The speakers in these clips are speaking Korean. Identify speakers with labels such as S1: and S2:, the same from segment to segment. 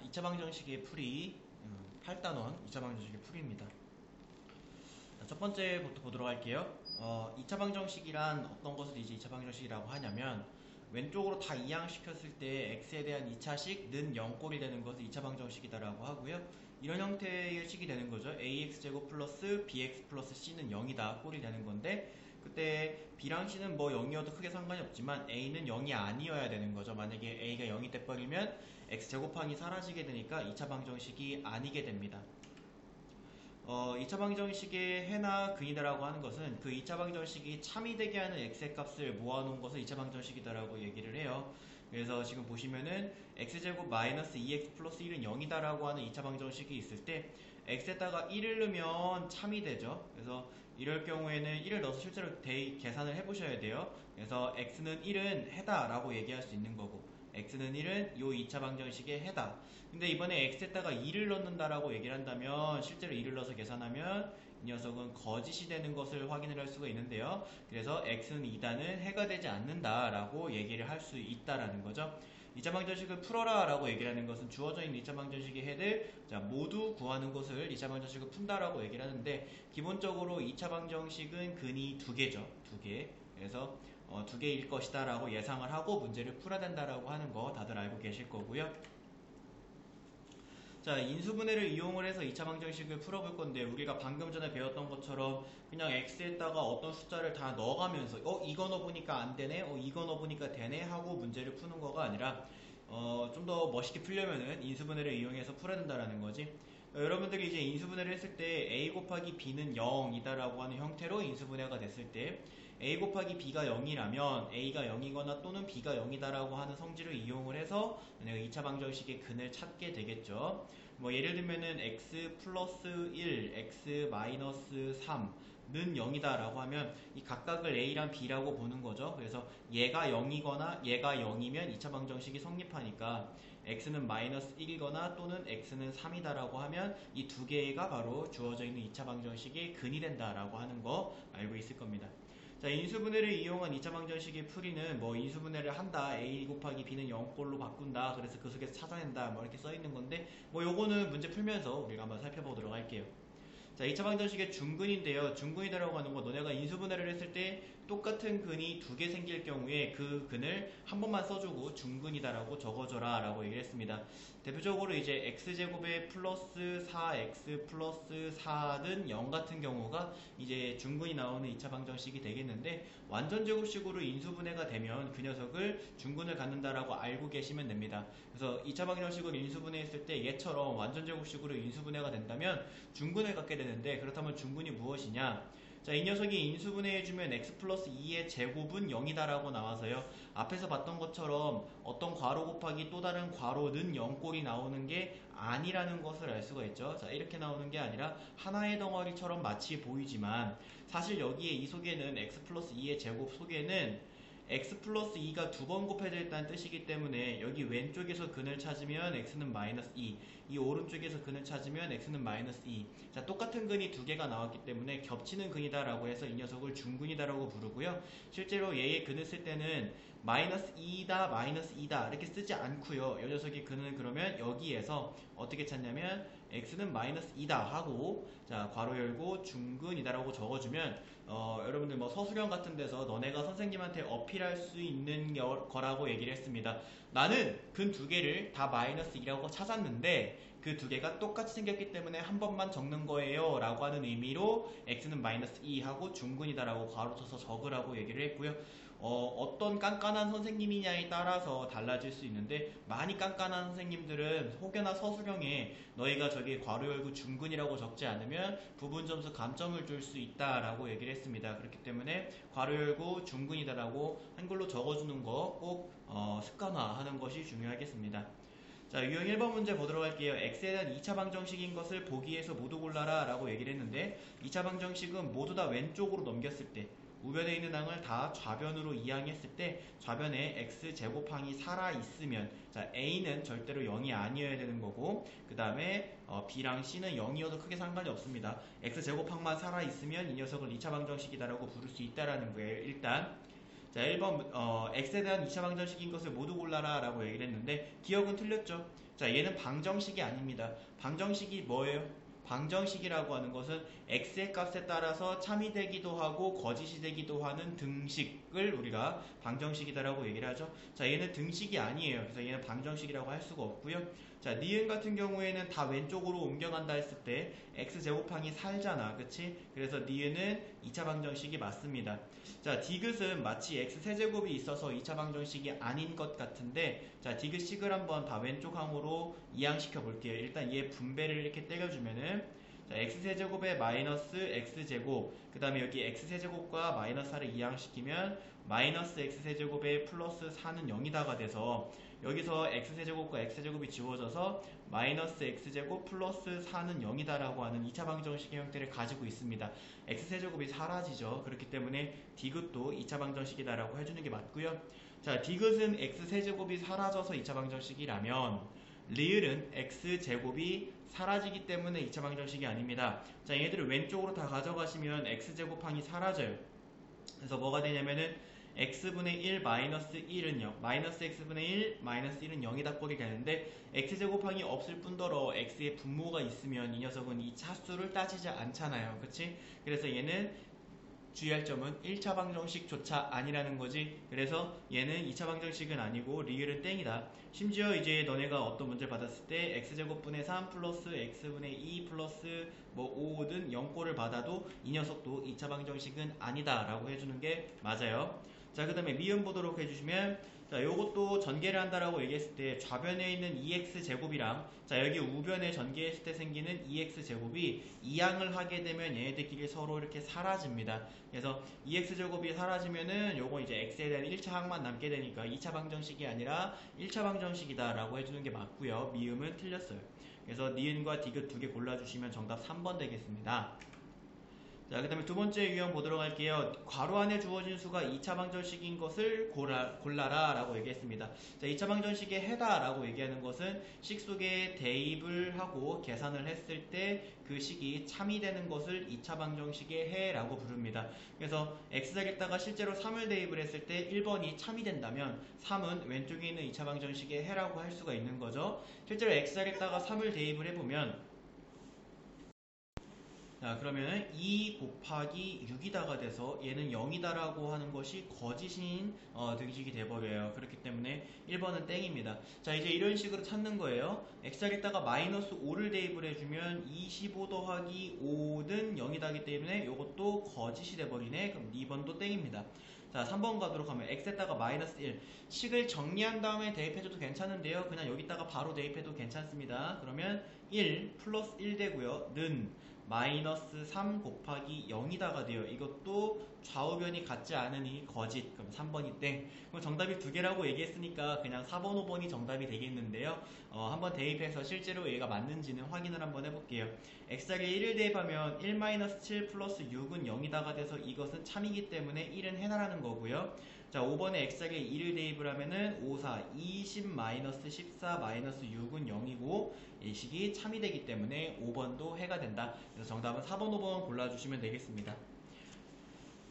S1: 2차 방정식의 풀이 8단원 2차 방정식의 풀이입니다. 첫 번째부터 보도록 할게요. 2차 방정식이란 어떤 것을 이제 2차 방정식이라고 하냐면 왼쪽으로 다 이항시켰을 때 x에 대한 2차식 는 0꼴이 되는 것을 2차 방정식이다라고 하고요. 이런 형태의 식이 되는 거죠. ax제곱 플러스 bx 플러스 c는 0이다 꼴이 되는 건데, 그때 b랑 c는 뭐 0이어도 크게 상관이 없지만 a는 0이 아니어야 되는 거죠. 만약에 a가 0이 돼버리면 x제곱항이 사라지게 되니까 2차 방정식이 아니게 됩니다. 2차 방정식의 해나 근이다라고 하는 것은 그 2차 방정식이 참이 되게 하는 x의 값을 모아놓은 것을 2차 방정식이다라고 얘기를 해요. 그래서 지금 보시면은 x제곱 마이너스 2x 플러스 1은 0이다라고 하는 2차 방정식이 있을 때 x에다가 1을 넣으면 참이 되죠. 그래서 이럴 경우에는 1을 넣어서 실제로 계산을 해보셔야 돼요. 그래서 x는 1은 해다라고 얘기할 수 있는 거고, x는 1은 요 2차 방정식의 해다. 근데 이번에 x에다가 2를 넣는다라고 얘기를 한다면 실제로 2를 넣어서 계산하면 이 녀석은 거짓이 되는 것을 확인을 할 수가 있는데요. 그래서 x는 2다는 해가 되지 않는다라고 얘기를 할 수 있다라는 거죠. 2차 방정식을 풀어라 라고 얘기를 하는 것은 주어져 있는 2차 방정식의 해를 모두 구하는 것을 2차 방정식을 푼다라고 얘기를 하는데, 기본적으로 2차 방정식은 근이 두 개죠. 두 개. 그래서 두 개일 것이다 라고 예상을 하고 문제를 풀어야 된다라고 하는 거 다들 알고 계실 거고요. 자, 인수분해를 이용을 해서 2차 방정식을 풀어볼 건데, 우리가 방금 전에 배웠던 것처럼 그냥 x에다가 어떤 숫자를 다 넣어가면서 이거 넣어보니까 안 되네, 이거 넣어보니까 되네 하고 문제를 푸는 거가 아니라 좀 더 멋있게 풀려면은 인수분해를 이용해서 풀어야 된다라는 거지. 여러분들이 이제 인수분해를 했을 때 a 곱하기 b는 0이다라고 하는 형태로 인수분해가 됐을 때 a 곱하기 b가 0이라면 a가 0이거나 또는 b가 0이다라고 하는 성질을 이용을 해서 내가 2차 방정식의 근을 찾게 되겠죠. 뭐 예를 들면은 x 플러스 1, x 마이너스 3는 0이다라고 하면 이 각각을 a랑 b라고 보는 거죠. 그래서 얘가 0이거나 얘가 0이면 2차 방정식이 성립하니까 x는 마이너스 1이거나 또는 x는 3이다라고 하면 이 두 개가 바로 주어져 있는 2차 방정식의 근이 된다라고 하는 거 알고 있을 겁니다. 자, 인수분해를 이용한 2차 방정식의 풀이는 뭐 인수분해를 한다, a 곱하기 b는 0꼴로 바꾼다, 그래서 그 속에서 찾아낸다, 뭐 이렇게 써 있는 건데, 뭐 요거는 문제 풀면서 우리가 한번 살펴보도록 할게요. 자, 2차 방정식의 중근인데요. 중근이다라고 하는 거, 너네가 인수분해를 했을 때 똑같은 근이 두 개 생길 경우에 그 근을 한 번만 써주고 중근이다라고 적어줘라 라고 얘기를 했습니다. 대표적으로 이제 x제곱에 플러스 4x 플러스 4는 0 같은 경우가 이제 중근이 나오는 2차 방정식이 되겠는데, 완전제곱식으로 인수분해가 되면 그 녀석을 중근을 갖는다라고 알고 계시면 됩니다. 그래서 2차 방정식을 인수분해했을 때 얘처럼 완전제곱식으로 인수분해가 된다면 중근을 갖게 되는데, 그렇다면 중근이 무엇이냐? 자, 이 녀석이 인수분해해주면 x 플러스 2의 제곱은 0이다라고 나와서요. 앞에서 봤던 것처럼 어떤 괄호 곱하기 또 다른 괄호는 0꼴이 나오는 게 아니라는 것을 알 수가 있죠. 자, 이렇게 나오는 게 아니라 하나의 덩어리처럼 마치 보이지만 사실 여기에 이 속에는 x 플러스 2의 제곱 속에는 x 플러스 2가 두 번 곱해져 있다는 뜻이기 때문에 여기 왼쪽에서 근을 찾으면 x는 마이너스 2, 이 오른쪽에서 근을 찾으면 x는 마이너스 2. 자, 똑같은 근이 두 개가 나왔기 때문에 겹치는 근이다라고 해서 이 녀석을 중근이다라고 부르고요. 실제로 얘의 근을 쓸 때는 마이너스 2다, 마이너스 2다 이렇게 쓰지 않고요. 이 녀석의 근은 그러면 여기에서 어떻게 찾냐면 x는 마이너스 2다 하고, 자, 괄호 열고 중근이다라고 적어주면 여러분들 뭐 서술형 같은 데서 너네가 선생님한테 어필할 수 있는 거라고 얘기를 했습니다. 나는 근 두 개를 다 마이너스 2라고 찾았는데 그 두 개가 똑같이 생겼기 때문에 한 번만 적는 거예요 라고 하는 의미로 x는 마이너스 2 하고 중근이다 라고 괄호 쳐서 적으라고 얘기를 했고요. 어떤 깐깐한 선생님이냐에 따라서 달라질 수 있는데, 많이 깐깐한 선생님들은 혹여나 서술형에 너희가 저기 괄호 열고 중근이라고 적지 않으면 부분 점수 감점을 줄 수 있다라고 얘기를 했습니다. 그렇기 때문에 괄호 열고 중근이다라고 한글로 적어주는 거 꼭 습관화하는 것이 중요하겠습니다. 자, 유형 1번 문제 보도록 할게요. x에 대한 2차 방정식인 것을 보기에서 모두 골라라 라고 얘기를 했는데, 2차 방정식은 모두 다 왼쪽으로 넘겼을 때, 우변에 있는 항을 다 좌변으로 이항했을 때 좌변에 x제곱항이 살아있으면, 자, a는 절대로 0이 아니어야 되는 거고, 그 다음에 b랑 c는 0이어도 크게 상관이 없습니다. x제곱항만 살아있으면 이 녀석을 2차 방정식이다라고 부를 수 있다라는 거예요. 일단 자, 자, 1번 x에 대한 2차 방정식인 것을 모두 골라라 라고 얘기를 했는데 기억은 틀렸죠. 자, 얘는 방정식이 아닙니다. 방정식이 뭐예요? 방정식이라고 하는 것은 x의 값에 따라서 참이 되기도 하고 거짓이 되기도 하는 등식을 우리가 방정식이다라고 얘기를 하죠. 자, 얘는 등식이 아니에요. 그래서 얘는 방정식이라고 할 수가 없고요. 자, 니은 같은 경우에는 다 왼쪽으로 옮겨간다 했을 때 x제곱항이 살잖아. 그치? 그래서 니은은 2차 방정식이 맞습니다. 자, 디귿은 마치 x세제곱이 있어서 2차 방정식이 아닌 것 같은데, 자, 디귿식을 한번 다 왼쪽 항으로 이항시켜 볼게요. 일단 얘 분배를 이렇게 때려주면은, 자, x세제곱에 마이너스 x제곱, 그 다음에 여기 x세제곱과 마이너스 4를 이항시키면 마이너스 x세제곱에 플러스 4는 0이다가 돼서 여기서 x세제곱과 x세제곱이 지워져서 마이너스 x제곱 플러스 4는 0이다라고 하는 2차 방정식의 형태를 가지고 있습니다. x세제곱이 사라지죠. 그렇기 때문에 디귿도 2차 방정식이다라고 해주는 게 맞고요. 자, 디귿은 x세제곱이 사라져서 2차 방정식이라면 리을은 x제곱이 사라지기 때문에 2차 방정식이 아닙니다. 자, 얘들을 왼쪽으로 다 가져가시면 x제곱항이 사라져요. 그래서 뭐가 되냐면은 x분의 1 마이너스 1은 0, 마이너스 x분의 1 마이너스 1은 0이다 꼴이 되는데 x제곱항이 없을 뿐더러 x의 분모가 있으면 이 녀석은 이 차수를 따지지 않잖아요. 그치? 그래서 얘는 주의할 점은 1차 방정식조차 아니라는 거지. 그래서 얘는 2차 방정식은 아니고 리을은 땡이다. 심지어 이제 너네가 어떤 문제를 받았을 때 x제곱분의 3 플러스 x분의 2 플러스 뭐 5든 0꼴을 받아도 이 녀석도 2차 방정식은 아니다 라고 해주는 게 맞아요. 자, 그 다음에 미음 보도록 해주시면, 자, 요것도 전개를 한다라고 얘기했을 때 좌변에 있는 2x제곱이랑 자, 여기 우변에 전개했을 때 생기는 2x제곱이 이항을 하게 되면 얘네들끼리 서로 이렇게 사라집니다. 그래서 2x제곱이 사라지면은 요거 이제 x에 대한 1차 항만 남게 되니까 2차 방정식이 아니라 1차 방정식이다 라고 해주는 게 맞고요. 미음은 틀렸어요. 그래서 니은과 디귿 두 개 골라주시면 정답 3번 되겠습니다. 자, 그 다음에 두 번째 유형 보도록 할게요. 괄호 안에 주어진 수가 2차 방정식인 것을 골라라 라고 얘기했습니다. 자, 2차 방정식의 해다 라고 얘기하는 것은 식 속에 대입을 하고 계산을 했을 때 그 식이 참이 되는 것을 2차 방정식의 해 라고 부릅니다. 그래서 x자리에다가 실제로 3을 대입을 했을 때 1번이 참이 된다면 3은 왼쪽에 있는 2차 방정식의 해라고 할 수가 있는 거죠. 실제로 x자리에다가 3을 대입을 해보면, 자, 그러면 2 곱하기 6이다가 돼서 얘는 0이다라고 하는 것이 거짓인 등식이 돼버려요. 그렇기 때문에 1번은 땡입니다. 자, 이제 이런 식으로 찾는 거예요. x자리에다가 마이너스 5를 대입을 해주면 25 더하기 5는 0이다기 때문에 이것도 거짓이 돼버리네. 그럼 2번도 땡입니다. 자, 3번 가도록 하면 x에다가 마이너스 1 식을 정리한 다음에 대입해줘도 괜찮은데요. 그냥 여기다가 바로 대입해도 괜찮습니다. 그러면 1 플러스 1 되고요. 는 마이너스 3 곱하기 0이다가 돼요. 이것도 좌우변이 같지 않으니 거짓. 그럼 3번이 땡. 그럼 정답이 두 개라고 얘기했으니까 그냥 4번, 5번이 정답이 되겠는데요. 한번 대입해서 실제로 얘가 맞는지는 확인을 한번 해볼게요. x자리에 1을 대입하면 1-7 플러스 6은 0이다가 돼서 이것은 참이기 때문에 1은 해나라는 거고요. 자, 5번에 x자리에 2를 대입을 하면은 5, 4, 20-14 6은 0이고 이 식이 참이 되기 때문에 5번도 해가 된다. 그래서 정답은 4번, 5번 골라주시면 되겠습니다.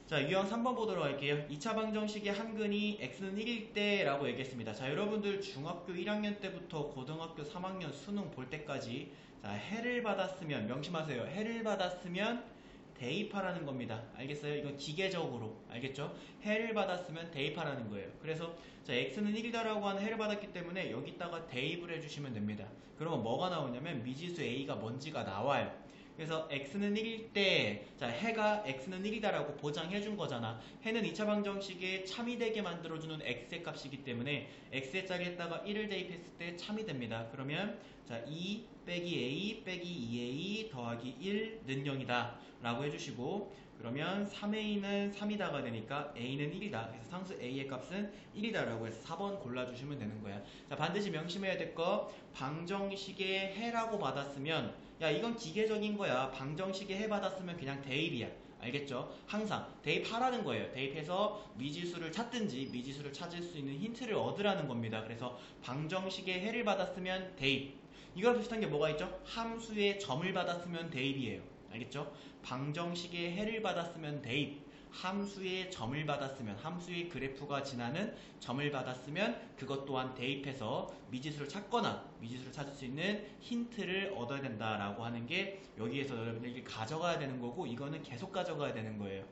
S1: 자, 유형 3번 보도록 할게요. 2차 방정식의 한근이 x는 1일 때 라고 얘기했습니다. 자, 여러분들 중학교 1학년 때부터 고등학교 3학년 수능 볼 때까지 자, 해를 받았으면, 명심하세요. 해를 받았으면 대입하라는 겁니다. 알겠어요? 이건 기계적으로. 알겠죠? 해를 받았으면 대입하라는 거예요. 그래서 자, x는 1이다라고 하는 해를 받았기 때문에 여기다가 대입을 해주시면 됩니다. 그러면 뭐가 나오냐면 미지수 a가 뭔지가 나와요. 그래서 x는 1일 때, 자, 해가 x는 1이다라고 보장해준 거잖아. 해는 2차 방정식에 참이 되게 만들어주는 x의 값이기 때문에 x의 짝에다가 1을 대입했을 때 참이 됩니다. 그러면 자, 2 빼기 a 빼기 2a 더하기 1는 0이다 라고 해주시고, 그러면 3a는 3이다가 되니까 a는 1이다. 그래서 상수 a의 값은 1이다 라고 해서 4번 골라주시면 되는 거야. 자, 반드시 명심해야 될 거, 방정식의 해라고 받았으면, 야, 이건 기계적인 거야. 방정식의 해 받았으면 그냥 대입이야. 알겠죠? 항상 대입하라는 거예요. 대입해서 미지수를 찾든지 미지수를 찾을 수 있는 힌트를 얻으라는 겁니다. 그래서 방정식의 해를 받았으면 대입. 이거랑 비슷한 게 뭐가 있죠? 함수의 점을 받았으면 대입이에요. 알겠죠? 방정식의 해를 받았으면 대입, 함수의 점을 받았으면, 함수의 그래프가 지나는 점을 받았으면 그것 또한 대입해서 미지수를 찾거나 미지수를 찾을 수 있는 힌트를 얻어야 된다라고 하는 게 여기에서 여러분들이 가져가야 되는 거고, 이거는 계속 가져가야 되는 거예요.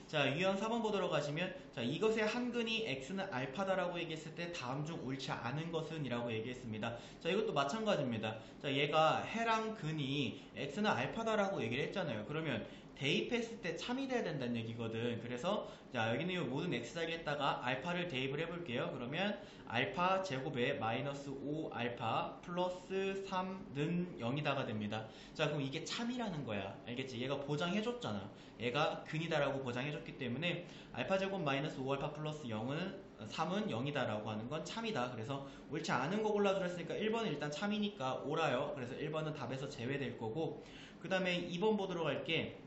S1: 자, 유형 4번 보도록 가시면, 자, 이것의 한근이 x는 알파다라고 얘기했을 때 다음 중 옳지 않은 것은 이라고 얘기했습니다. 자, 이것도 마찬가지입니다. 자, 얘가 해랑 근이 x는 알파다라고 얘기를 했잖아요. 그러면 대입했을 때 참이 돼야 된다는 얘기거든. 그래서 자, 여기는 이 모든 x자리에다가 알파를 대입을 해볼게요. 그러면 알파 제곱에 마이너스 5 알파 플러스 3는 0이다가 됩니다. 자, 그럼 이게 참이라는 거야. 알겠지? 얘가 보장해줬잖아. 얘가 근이다라고 보장해줬기 때문에 알파 제곱 마이너스 5알파 플러스 3은 0이다라고 하는 건 참이다. 그래서 옳지 않은 거 골라주라 했으니까 1번은 일단 참이니까 옳아요. 그래서 1번은 답에서 제외될 거고, 그 다음에 2번 보도록 할게.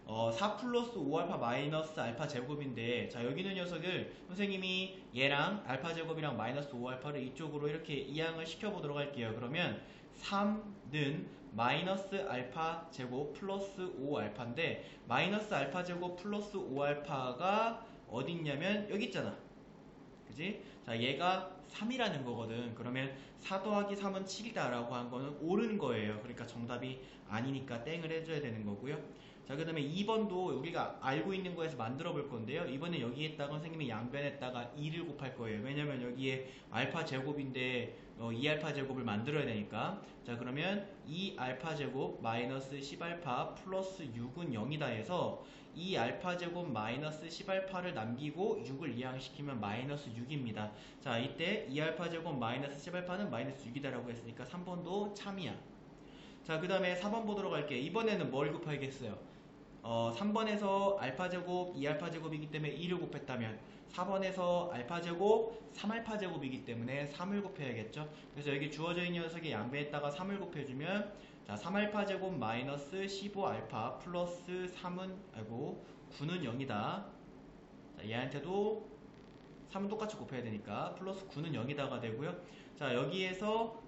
S1: 4 플러스 5알파 마이너스 알파 제곱인데, 자, 여기 있는 녀석을 선생님이 얘랑 알파 제곱이랑 마이너스 5알파를 이쪽으로 이렇게 이항을 시켜보도록 할게요. 그러면 3는 마이너스 알파 제곱 플러스 5알파인데, 마이너스 알파 제곱 플러스 5알파가 어디 있냐면 여기 있잖아. 그지? 자, 얘가 3이라는 거거든. 그러면 4 더하기 3은 7이다 라고 한 거는 옳은 거예요. 그러니까 정답이 아니니까 땡을 해줘야 되는 거고요. 자, 그 다음에 2번도 우리가 알고 있는 거에서 만들어 볼 건데요. 이번에 여기에다가 선생님이 양변에다가 2를 곱할 거예요. 왜냐면 여기에 알파 제곱인데 2알파 제곱을 만들어야 되니까. 자, 그러면 2알파 제곱 마이너스 10알파 플러스 6은 0이다 해서 2알파 제곱 마이너스 10알파를 남기고 6을 이항시키면 마이너스 6입니다. 자, 이때 2알파 제곱 마이너스 10알파는 마이너스 6이다 라고 했으니까 3번도 참이야. 자, 그 다음에 4번 보도록 할게요. 이번에는 뭘 곱하겠어요? 3번에서 알파제곱 2알파제곱이기 때문에 2를 곱했다면 4번에서 알파제곱 3알파제곱이기 때문에 3을 곱해야겠죠. 그래서 여기 주어져 있는 녀석의 양배에다가 3을 곱해주면, 자, 3알파제곱 마이너스 15알파 플러스 9는 0이다. 자, 얘한테도 3은 똑같이 곱해야 되니까 플러스 9는 0이다가 되고요. 자, 여기에서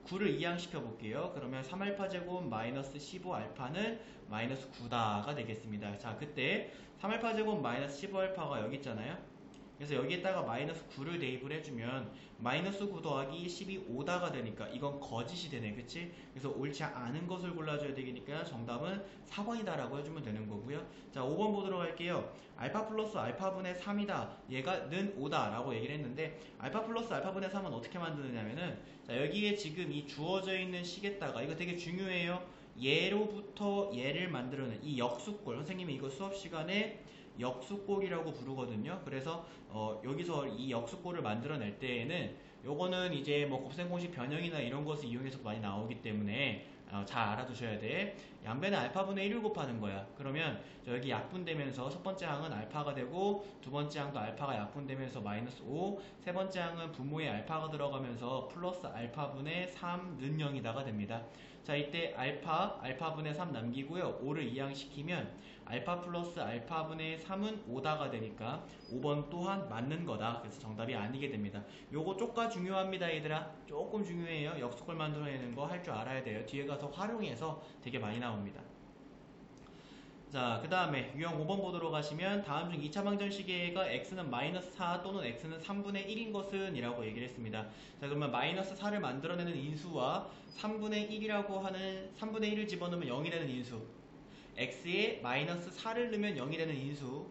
S1: 9를 이항시켜 볼게요. 그러면 3알파 제곱 마이너스 15알파는 마이너스 9다가 되겠습니다. 자, 그때 3알파 제곱 마이너스 15알파가 여기 있잖아요. 그래서 여기에다가 마이너스 9를 대입을 해주면 마이너스 9 더하기 12 5다가 되니까 이건 거짓이 되네. 그치? 그래서 옳지 않은 것을 골라줘야 되니까 정답은 4번이다 라고 해주면 되는 거고요. 자, 5번 보도록 할게요. 알파 플러스 알파분의 3이다. 얘가 는 5다 라고 얘기를 했는데, 알파 플러스 알파분의 3은 어떻게 만드느냐면은, 자, 여기에 지금 이 주어져 있는 식에다가, 이거 되게 중요해요. 얘로부터 얘를 만들어낸 이 역수꼴, 선생님이 이거 수업 시간에 역수꼴이라고 부르거든요. 그래서 여기서 이 역수꼴을 만들어낼 때에는 요거는 이제 뭐 곱셈공식 변형이나 이런 것을 이용해서 많이 나오기 때문에 잘 알아두셔야 돼. 양변에 알파분의 1을 곱하는 거야. 그러면 여기 약분되면서 첫 번째 항은 알파가 되고, 두 번째 항도 알파가 약분되면서 마이너스 5, 세 번째 항은 분모에 알파가 들어가면서 플러스 알파분의 3는 0이다가 됩니다. 자, 이때 알파분의 3 남기고요. 5를 이항시키면 알파 플러스 알파분의 3은 5다가 되니까 5번 또한 맞는 거다. 그래서 정답이 아니게 됩니다. 요거 쪼까 중요합니다, 얘들아. 조금 중요해요. 역수꼴 만들어내는 거 할 줄 알아야 돼요. 뒤에 가서 활용해서 되게 많이 나옵니다. 자, 그 다음에 유형 5번 보도록 하시면, 다음 중 2차 방정식에가 x는 마이너스 4 또는 x는 3분의 1인 것은 이라고 얘기를 했습니다. 자, 그러면 마이너스 4를 만들어내는 인수와 3분의 1이라고 하는 3분의 1을 집어넣으면 0이 되는 인수, x에 마이너스 4를 넣으면 0이 되는 인수,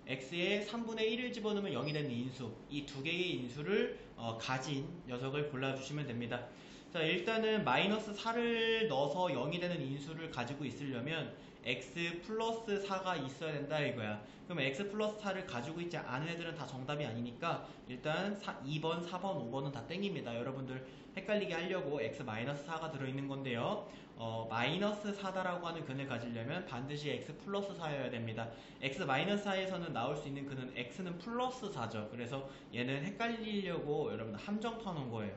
S1: x에 3분의 1을 집어넣으면 0이 되는 인수, 이 두 개의 인수를 가진 녀석을 골라주시면 됩니다. 자, 일단은 마이너스 4를 넣어서 0이 되는 인수를 가지고 있으려면 x 플러스 4가 있어야 된다 이거야. 그러면 x 플러스 4를 가지고 있지 않은 애들은 다 정답이 아니니까 일단 2번, 4번, 5번은 다 땡깁니다. 여러분들 헷갈리게 하려고 x 마이너스 4가 들어있는 건데요. 마이너스 4다라고 하는 근을 가지려면 반드시 x 플러스 4여야 됩니다. x 마이너스 4에서는 나올 수 있는 근은 x는 플러스 4죠. 그래서 얘는 헷갈리려고 여러분 함정 파놓은 거예요.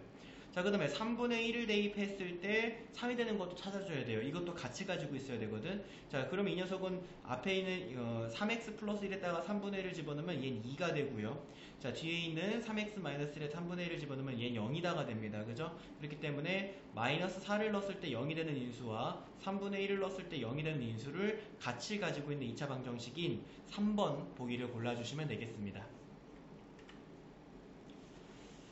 S1: 자, 그 다음에 3분의 1을 대입했을 때 3이 되는 것도 찾아줘야 돼요. 이것도 같이 가지고 있어야 되거든. 자, 그러면 이 녀석은 앞에 있는 3x 플러스 1에다가 3분의 1을 집어넣으면 얘는 2가 되고요. 자, 뒤에 있는 3x 마이너스 1에 3분의 1을 집어넣으면 얘는 0이다가 됩니다. 그죠? 그렇기 때문에 마이너스 4를 넣었을 때 0이 되는 인수와 3분의 1을 넣었을 때 0이 되는 인수를 같이 가지고 있는 2차 방정식인 3번 보기를 골라주시면 되겠습니다.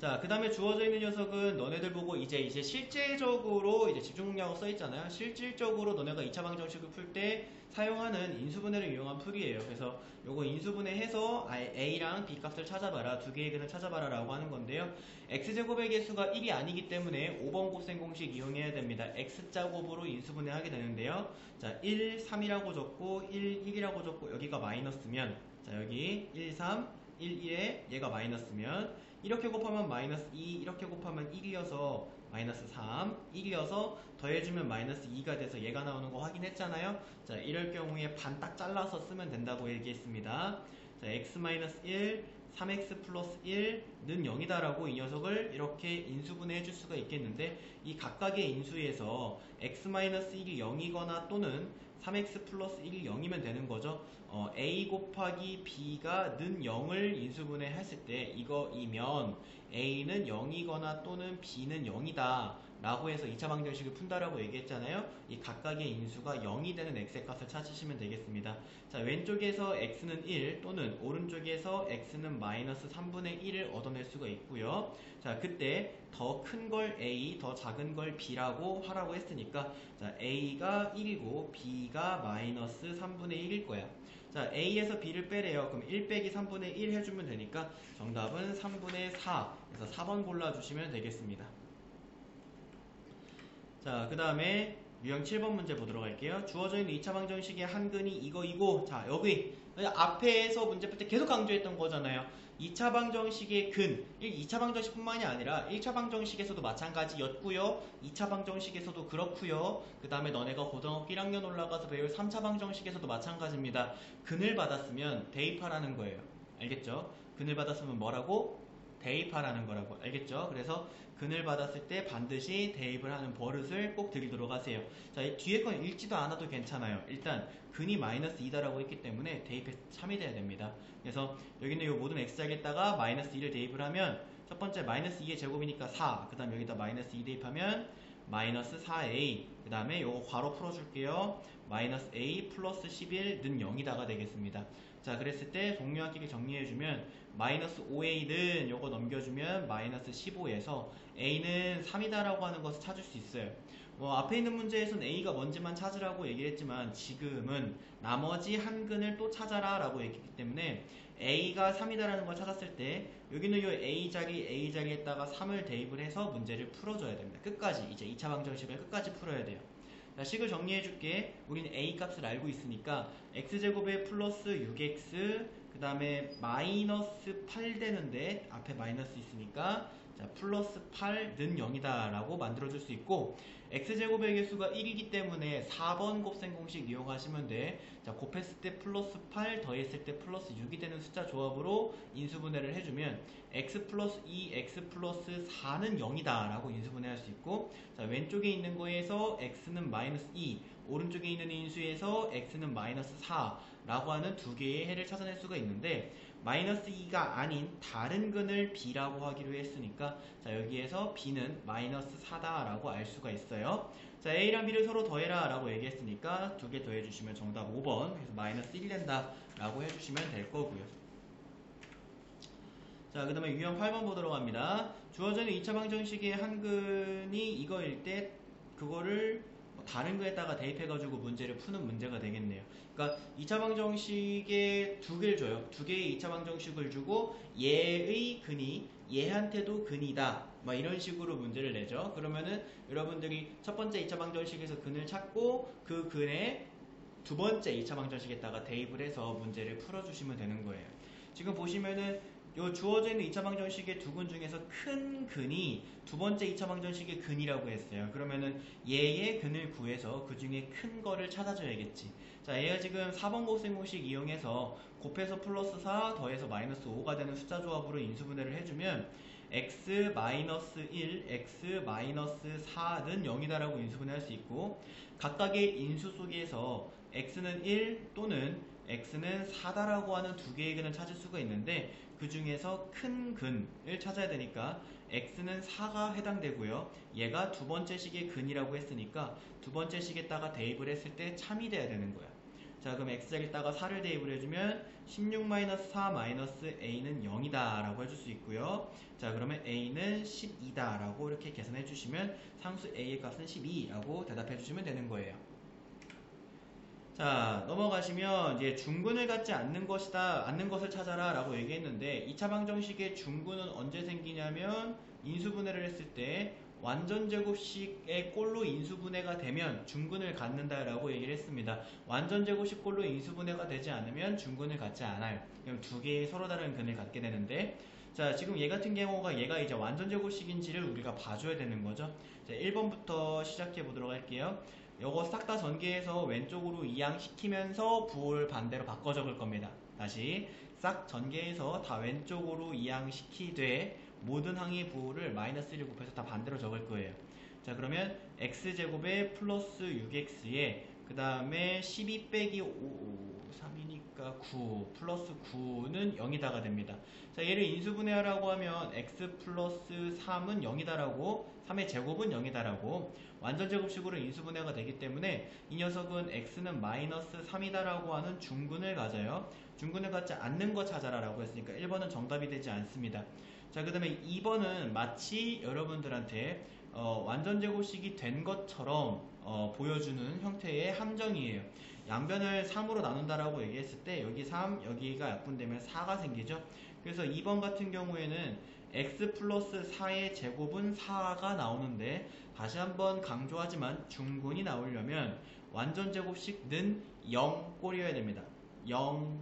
S1: 자, 그 다음에 주어져 있는 녀석은 너네들 보고 이제 실제적으로 이제 집중능력하고 써있잖아요. 실질적으로 너네가 2차 방정식을 풀 때 사용하는 인수분해를 이용한 풀이에요. 그래서 요거 인수분해해서 a랑 b 값을 찾아봐라, 두 개의 근을 찾아봐라 라고 하는 건데요. x제곱의 개수가 1이 아니기 때문에 5번 곱셈 공식 이용해야 됩니다. x자곱으로 인수분해하게 되는데요. 자, 1, 3이라고 적고 1, 1이라고 적고 여기가 마이너스면, 자, 여기 1, 3, 1, 1에 얘가 마이너스면 이렇게 곱하면 마이너스 2, 이렇게 곱하면 1이어서 마이너스 3, 1이어서 더해주면 마이너스 2가 돼서 얘가 나오는 거 확인했잖아요. 자, 이럴 경우에 반 딱 잘라서 쓰면 된다고 얘기했습니다. 자, x-1, 3x 플러스 1는 0이다 라고 이 녀석을 이렇게 인수분해 해줄 수가 있겠는데, 이 각각의 인수에서 x-1이 0이거나 또는 3x 플러스 1이 0이면 되는 거죠. a 곱하기 b가 는 0을 인수분해 했을 때 이거이면 a는 0이거나 또는 b는 0이다 라고 해서 2차 방정식을 푼다라고 얘기했잖아요. 이 각각의 인수가 0이 되는 x의 값을 찾으시면 되겠습니다. 자, 왼쪽에서 x는 1 또는 오른쪽에서 x는 마이너스 3분의 1을 얻어낼 수가 있고요. 자, 그때 더 큰 걸 a, 더 작은 걸 b라고 하라고 했으니까, 자, a가 1이고 b가 마이너스 3분의 1일 거야. 자, a에서 b를 빼래요. 그럼 1 빼기 3분의 1 해주면 되니까 정답은 3분의 4. 그래서 4번 골라주시면 되겠습니다. 자, 그 다음에 유형 7번 문제 보도록 할게요. 주어져 있는 2차 방정식의 한근이 이거이고, 자, 여기 앞에서 문제 풀 때 계속 강조했던 거잖아요. 2차 방정식의 근, 2차 방정식뿐만이 아니라 1차 방정식에서도 마찬가지였고요. 2차 방정식에서도 그렇고요. 그 다음에 너네가 고등학교 1학년 올라가서 배울 3차 방정식에서도 마찬가지입니다. 근을 받았으면 대입하라는 거예요. 알겠죠? 근을 받았으면 뭐라고? 대입하라는 거라고. 알겠죠? 그래서 근을 받았을 때 반드시 대입을 하는 버릇을 꼭 들이도록 하세요. 자, 이 뒤에 건 읽지도 않아도 괜찮아요. 일단 근이 마이너스 2다라고 했기 때문에 대입에 참이 돼야 됩니다. 그래서 여기는 이 모든 x자리에다가 마이너스 2를 대입을 하면 첫 번째 마이너스 2의 제곱이니까 4, 그 다음 여기다 마이너스 2 대입하면 마이너스 4a, 그 다음에 요거 괄호 풀어줄게요. 마이너스 a 플러스 11는 0이다가 되겠습니다. 자, 그랬을 때 동료학기를 정리해주면 마이너스 5a는 요거 넘겨주면 마이너스 15에서 a는 3이다라고 하는 것을 찾을 수 있어요. 앞에 있는 문제에서는 a가 뭔지만 찾으라고 얘기를 했지만 지금은 나머지 한 근을 또 찾아라 라고 얘기했기 때문에 a가 3이다라는 걸 찾았을 때 여기는 이 a자리에다가 3을 대입을 해서 문제를 풀어줘야 됩니다. 끝까지, 이제 2차 방정식을 끝까지 풀어야 돼요. 자, 식을 정리해줄게. 우리는 a 값을 알고 있으니까 x제곱에 플러스 6x, 그 다음에 마이너스 8 되는데 앞에 마이너스 있으니까, 자, 플러스 8는 0이다 라고 만들어줄 수 있고, x제곱의 개수가 1이기 때문에 4번 곱셈 공식 이용하시면 돼. 자, 곱했을 때 플러스 8, 더했을 때 플러스 6이 되는 숫자 조합으로 인수분해를 해주면 x 플러스 2, x 플러스 4는 0이다 라고 인수분해할 수 있고, 자, 왼쪽에 있는 거에서 x는 마이너스 2, 오른쪽에 있는 인수에서 x는 마이너스 4 라고 하는 두 개의 해를 찾아낼 수가 있는데, 마이너스 2가 아닌 다른 근을 b라고 하기로 했으니까, 자, 여기에서 b는 마이너스 4다 라고 알 수가 있어요. 자, a랑 b를 서로 더해라 라고 얘기했으니까 두 개 더해주시면 정답 5번, 그래서 마이너스 1이 된다 라고 해주시면 될 거고요. 자, 그 다음에 유형 8번 보도록 합니다. 주어져 있는 2차 방정식의 한근이 이거일 때 그거를 다른 거에다가 대입해가지고 문제를 푸는 문제가 되겠네요. 그러니까 2차 방정식에 두 개를 줘요. 두 개의 2차 방정식을 주고 얘의 근이 얘한테도 근이다, 막 이런 식으로 문제를 내죠. 그러면은 여러분들이 첫 번째 2차 방정식에서 근을 찾고 그 근에 두 번째 2차 방정식에다가 대입을 해서 문제를 풀어주시면 되는 거예요. 지금 보시면은 요 주어져 있는 2차 방정식의 두 근 중에서 큰 근이 두 번째 2차 방정식의 근이라고 했어요. 그러면은 얘의 근을 구해서 그 중에 큰 거를 찾아줘야겠지. 자, 얘가 지금 4번 곱셈 공식 이용해서 곱해서 플러스 4, 더해서 마이너스 5가 되는 숫자 조합으로 인수분해를 해주면 x-1, x-4는 0이다라고 인수분해할 수 있고 각각의 인수 속에서 x는 1 또는 x는 4다라고 하는 두 개의 근을 찾을 수가 있는데 그 중에서 큰 근을 찾아야 되니까 x는 4가 해당되고요. 얘가 두 번째 식의 근이라고 했으니까 두 번째 식에다가 대입을 했을 때 참이 돼야 되는 거야. 자, 그럼 x에다가 4를 대입을 해주면 16-4-a는 0이다 라고 해줄 수 있고요. 자, 그러면 a는 12다 라고 이렇게 계산해 주시면 상수 a의 값은 12라고 대답해 주시면 되는 거예요. 자, 넘어가시면 이제 중근을 갖지 않는 것이다, 않는 것을 찾아라 라고 얘기했는데 2차 방정식의 중근은 언제 생기냐면 인수분해를 했을 때 완전제곱식의 꼴로 인수분해가 되면 중근을 갖는다 라고 얘기를 했습니다. 완전제곱식 꼴로 인수분해가 되지 않으면 중근을 갖지 않아요. 그럼 두 개의 서로 다른 근을 갖게 되는데 자, 지금 얘 같은 경우가 얘가 이제 완전제곱식인지를 우리가 봐줘야 되는 거죠. 자, 1번부터 시작해 보도록 할게요. 요거 싹 다 전개해서 왼쪽으로 이항시키면서 부호를 반대로 바꿔 적을 겁니다. 다시 싹 전개해서 다 왼쪽으로 이항시키되 모든 항의 부호를 마이너스 1을 곱해서 다 반대로 적을 거예요. 자, 그러면 x제곱에 플러스 6x에 그 다음에 12 빼기 5, 3이니까 9 플러스 9는 0이다가 됩니다. 자, 얘를 인수분해하라고 하면 x 플러스 3은 0이다라고 3의 제곱은 0이다라고 완전제곱식으로 인수분해가 되기 때문에 이 녀석은 x는 마이너스 3이다라고 하는 중근을 가져요. 중근을 갖지 않는 거 찾아라 라고 했으니까 1번은 정답이 되지 않습니다. 자, 그 다음에 2번은 마치 여러분들한테 완전제곱식이 된 것처럼 보여주는 형태의 함정이에요. 양변을 3으로 나눈다라고 얘기했을 때 여기 3, 여기가 약분되면 4가 생기죠. 그래서 2번 같은 경우에는 x 플러스 4의 제곱은 4가 나오는데 다시 한번 강조하지만 중근이 나오려면 완전제곱식는 0 꼴이어야 됩니다. 0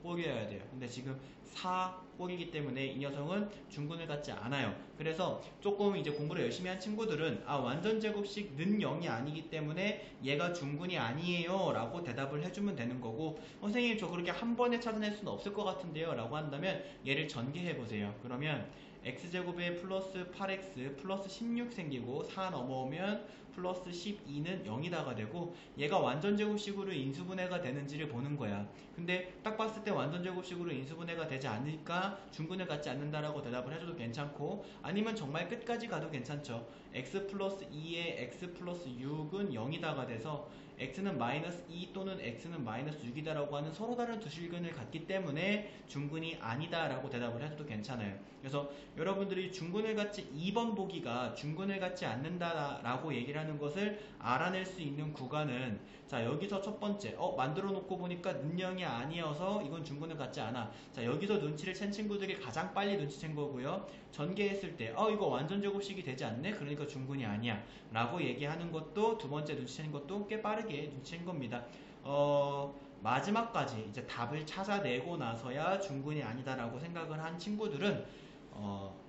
S1: 꼴이어야 돼요. 근데 지금 4 꼴이기 때문에 이 녀석은 중근을 갖지 않아요. 그래서 조금 이제 공부를 열심히 한 친구들은 완전제곱식 는 0이 아니기 때문에 얘가 중근이 아니에요 라고 대답을 해주면 되는 거고 선생님 저 그렇게 한 번에 찾아낼 수는 없을 것 같은데요 라고 한다면 얘를 전개해 보세요. 그러면 x제곱에 플러스 8x 플러스 16 생기고 4 넘어오면 플러스 12는 0이다가 되고 얘가 완전제곱식으로 인수분해가 되는지를 보는 거야. 근데 딱 봤을 때 완전제곱식으로 인수분해가 되지 않으니까 중근을 갖지 않는다라고 대답을 해줘도 괜찮고 아니면 정말 끝까지 가도 괜찮죠. x 플러스 2에 x 플러스 6은 0이다가 돼서 x는 마이너스 2 또는 x는 마이너스 6이다라고 하는 서로 다른 두 실근을 갖기 때문에 중근이 아니다라고 대답을 해줘도 괜찮아요. 그래서 여러분들이 중근을 갖지 2번 보기가 중근을 갖지 않는다라고 얘기를 하는 것을 알아낼 수 있는 구간은 자, 여기서 첫 번째 만들어 놓고 보니까 능령이 아니어서 이건 중근을 갖지 않아. 자, 여기서 눈치를 챈 친구들이 가장 빨리 눈치챈 거고요. 전개했을 때 이거 완전제곱식이 되지 않네? 그러니까 중근이 아니야 라고 얘기하는 것도 두 번째 눈치챈 것도 꽤 빠르게 눈치챈 겁니다. 마지막까지 이제 답을 찾아내고 나서야 중근이 아니다라고 생각을 한 친구들은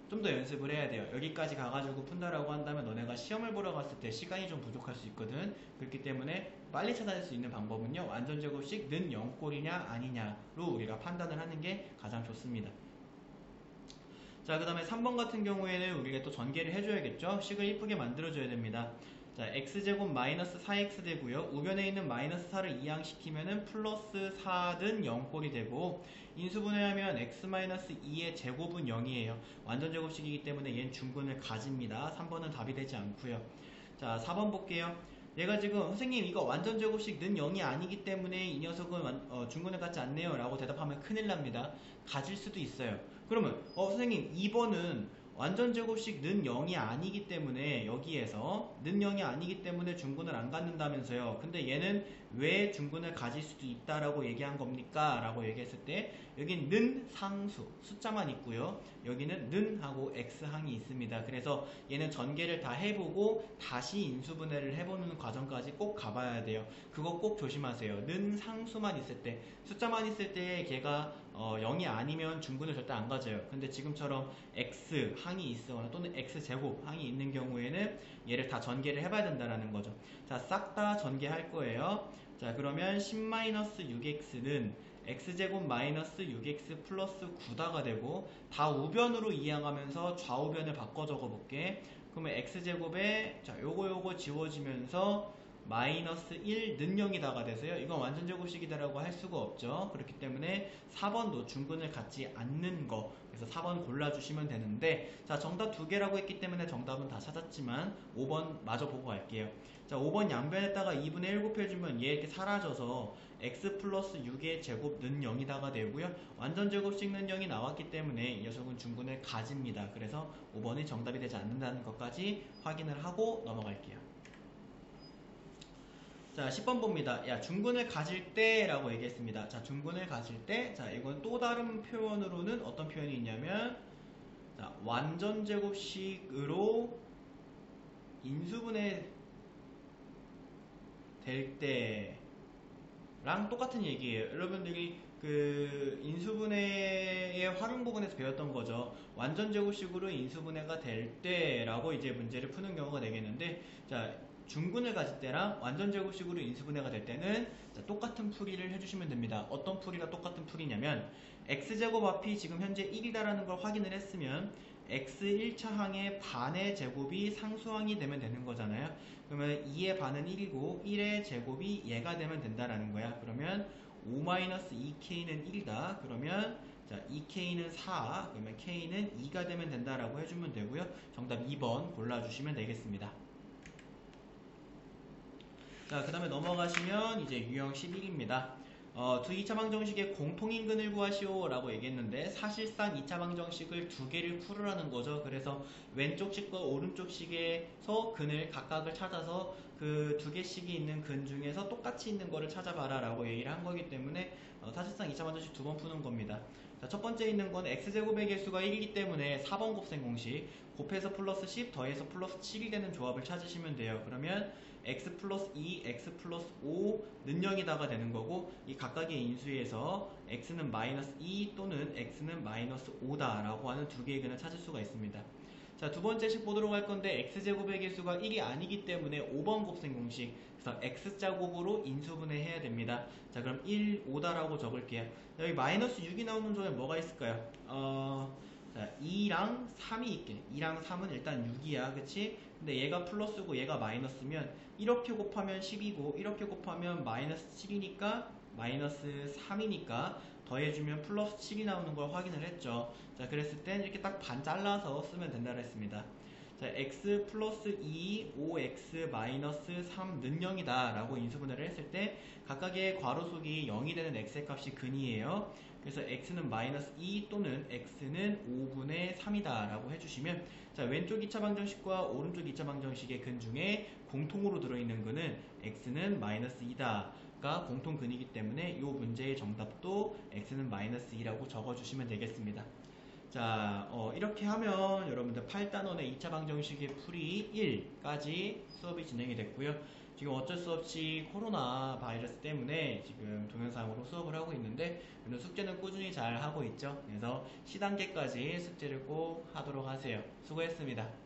S1: 좀 더 연습을 해야 돼요. 여기까지 가가지고 푼다라고 한다면 너네가 시험을 보러 갔을 때 시간이 좀 부족할 수 있거든. 그렇기 때문에 빨리 찾아낼 수 있는 방법은요. 완전제곱식 는 0꼴이냐 아니냐로 우리가 판단을 하는 게 가장 좋습니다. 자, 그 다음에 3번 같은 경우에는 우리가 또 전개를 해줘야겠죠. 식을 이쁘게 만들어줘야 됩니다. 자, x제곱 마이너스 4x 되고요. 우변에 있는 마이너스 4를 이항시키면은 플러스 4는 0꼴이 되고 인수분해하면 x 마이너스 2의 제곱은 0이에요. 완전제곱식이기 때문에 얘는 중근을 가집니다. 3번은 답이 되지 않고요. 자, 4번 볼게요. 얘가 지금 선생님 이거 완전제곱식 는 0이 아니기 때문에 이 녀석은 중근을 갖지 않네요 라고 대답하면 큰일 납니다. 가질 수도 있어요. 그러면 선생님 2번은 완전제곱식 는 0이 아니기 때문에 여기에서 는 0이 아니기 때문에 중근을 안 갖는다면서요. 근데 얘는 왜 중근을 가질 수도 있다라고 얘기한 겁니까? 라고 얘기했을 때 여긴 는 상수 숫자만 있고요. 여기는 는 하고 x항이 있습니다. 그래서 얘는 전개를 다 해보고 다시 인수분해를 해보는 과정까지 꼭 가봐야 돼요. 그거 꼭 조심하세요. 는 상수만 있을 때 숫자만 있을 때 걔가 0이 아니면 중근을 절대 안 가져요. 근데 지금처럼 x항이 있거나 또는 x제곱항이 있는 경우에는 얘를 다 전개를 해봐야 된다는 거죠. 자, 싹 다 전개할 거예요. 자, 그러면 10-6x는 x제곱 마이너스 6x 플러스 9다가 되고, 다 우변으로 이항하면서 좌우변을 바꿔 적어볼게. 그러면 x제곱에 자 요거 지워지면서 마이너스 1는 0이다가 돼서요. 이건 완전 제곱식이다라고 할 수가 없죠. 그렇기 때문에 4번도 중근을 갖지 않는 거, 그래서 4번 골라주시면 되는데, 자 정답 두 개라고 했기 때문에 정답은 다 찾았지만 5번 마저 보고 갈게요. 자 5번 양변에다가 2분의 1 곱해주면 얘 이렇게 사라져서 x 플러스 6의 제곱는 0이다가 되고요. 완전 제곱식는 0이 나왔기 때문에 이 녀석은 중근을 가집니다. 그래서 5번이 정답이 되지 않는다는 것까지 확인을 하고 넘어갈게요. 자 10번 봅니다. 야 중근을 가질 때 라고 얘기했습니다. 자 중근을 가질 때, 자 이건 또 다른 표현으로는 어떤 표현이 있냐면, 자 완전 제곱식으로 인수분해 될 때랑 똑같은 얘기예요. 여러분들이 그 인수분해의 활용 부분에서 배웠던 거죠. 완전 제곱식으로 인수분해가 될 때라고 이제 문제를 푸는 경우가 되겠는데, 자 중근을 가질 때랑 완전 제곱식으로 인수분해가 될 때는 자, 똑같은 풀이를 해주시면 됩니다. 어떤 풀이가 똑같은 풀이냐면, x제곱 앞이 지금 현재 1이다라는 걸 확인을 했으면 x 1차항의 반의 제곱이 상수항이 되면 되는 거잖아요. 그러면 2의 반은 1이고 1의 제곱이 얘가 되면 된다라는 거야. 그러면 5-2k는 1이다. 그러면 자 2k는 4, 그러면 k는 2가 되면 된다라고 해주면 되고요. 정답 2번 골라주시면 되겠습니다. 자, 그 다음에 넘어가시면 이제 유형 11입니다. 두 2차 방정식의 공통인근을 구하시오 라고 얘기했는데, 사실상 2차 방정식을 두 개를 풀으라는 거죠. 그래서 왼쪽 식과 오른쪽 식에서 근을 각각을 찾아서 그 두 개씩이 있는 근 중에서 똑같이 있는 거를 찾아봐라 라고 얘기를 한 거기 때문에 사실상 2차 방정식 두 번 푸는 겁니다. 자, 첫 번째 있는 건 x제곱의 개수가 1이기 때문에 4번 곱셈 공식, 곱해서 플러스 10 더해서 플러스 7이 되는 조합을 찾으시면 돼요. 그러면 x 플러스 2, x 플러스 5는 0이다가 되는 거고, 이 각각의 인수에서 x는 마이너스 2 또는 x는 마이너스 5다 라고 하는 두 개의 근을 찾을 수가 있습니다. 자, 두 번째 식 보도록 할 건데, x제곱의 개수가 1이 아니기 때문에 5번 곱셈 공식, 그래서 x제곱으로 인수분해 해야 됩니다. 자, 그럼 1, 5다라고 적을게요. 여기 마이너스 6이 나오는 조에 뭐가 있을까요? 자, 2랑 3이 있게. 2랑 3은 일단 6이야. 그치? 근데 얘가 플러스고 얘가 마이너스면 이렇게 곱하면 10이고 이렇게 곱하면 마이너스 7이니까 마이너스 3이니까 더해주면 플러스 7이 나오는 걸 확인을 했죠. 자, 그랬을 땐 이렇게 딱 반 잘라서 쓰면 된다고 했습니다. 자, x 플러스 2, 5x 마이너스 3는 0이다 라고 인수분해를 했을 때 각각의 괄호속이 0이 되는 x의 값이 근이에요. 그래서 x는 마이너스 2 또는 x는 5분의 3이다 라고 해주시면, 자 왼쪽 2차 방정식과 오른쪽 2차 방정식의 근 중에 공통으로 들어있는 근은 x는 마이너스 2다가 공통근이기 때문에 이 문제의 정답도 x는 마이너스 2라고 적어주시면 되겠습니다. 자 이렇게 하면 여러분들 8단원의 2차 방정식의 풀이 1까지 수업이 진행이 됐고요. 지금 어쩔 수 없이 코로나 바이러스 때문에 지금 동영상으로 수업을 하고 있는데, 숙제는 꾸준히 잘 하고 있죠. 그래서 C단계까지 숙제를 꼭 하도록 하세요. 수고했습니다.